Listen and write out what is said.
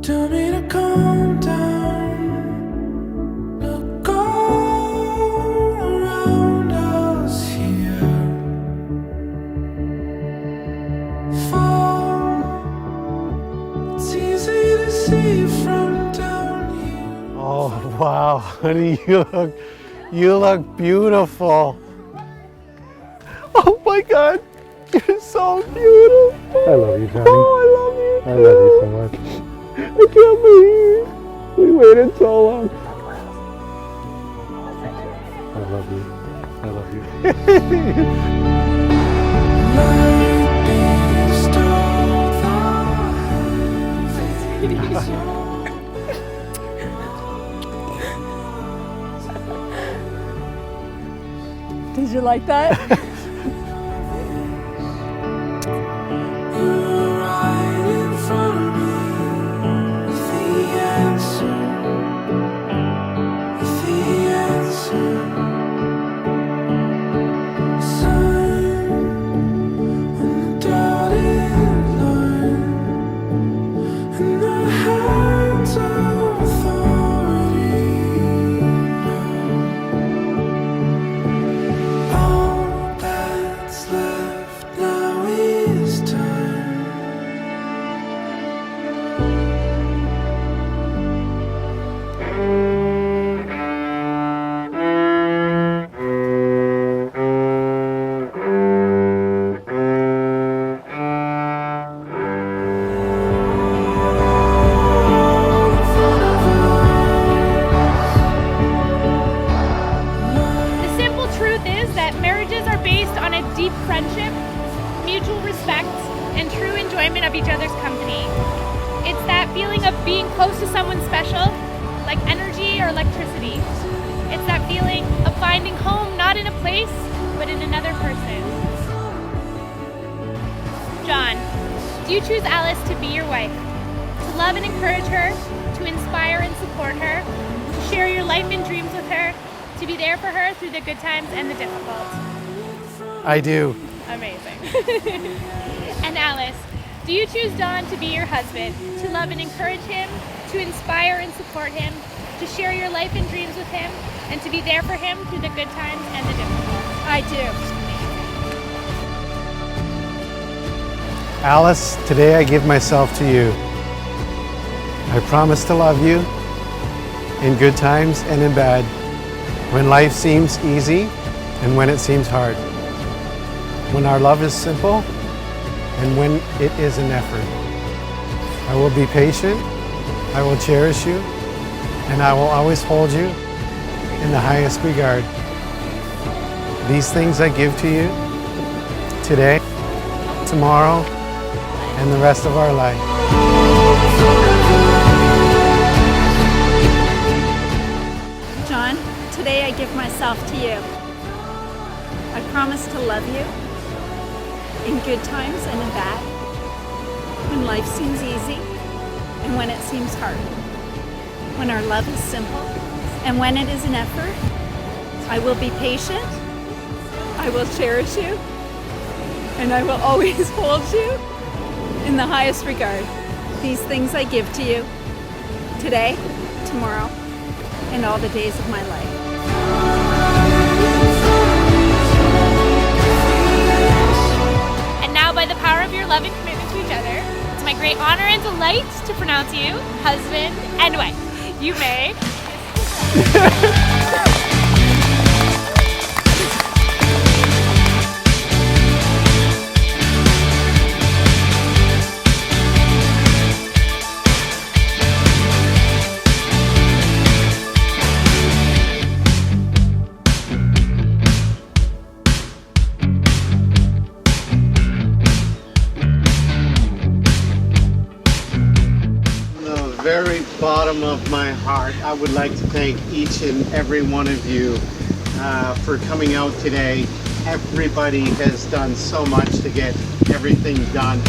Tell me to calm down. Look all around us here. Fall. It's easy to see from down here. Oh wow, honey, you look beautiful. Oh my God, you're so beautiful. I love you, Johnny. Oh, I love you. I love you so much. I can't believe we waited so long. I love you. I love you. Did you like that? Deep friendship, mutual respect, and true enjoyment of each other's company. It's that feeling of being close to someone special, like energy or electricity. It's that feeling of finding home not in a place, but in another person. John, do you choose Alice to be your wife, to love and encourage her, to inspire and support her, to share your life and dreams with her, to be there for her through the good times and the difficult? I do. Amazing. And Alice, do you choose Don to be your husband, to love and encourage him, to inspire and support him, to share your life and dreams with him, and to be there for him through the good times and the difficult? I do. Alice, today I give myself to you. I promise to love you in good times and in bad, when life seems easy and when it seems hard. When our love is simple and when it is an effort. I will be patient, I will cherish you, and I will always hold you in the highest regard. These things I give to you today, tomorrow, and the rest of our life. John, today I give myself to you. I promise to love you in good times and in bad, when life seems easy and when it seems hard, when our love is simple and when it is an effort. I will be patient, I will cherish you, and I will always hold you in the highest regard. These things I give to you today, tomorrow, and all the days of my life. And now, by the power of your love and commitment to each other, it's my great honor and delight to pronounce you husband and wife. You may. very bottom of my heart, I would like to thank each and every one of you for coming out today. Everybody has done so much to get everything done.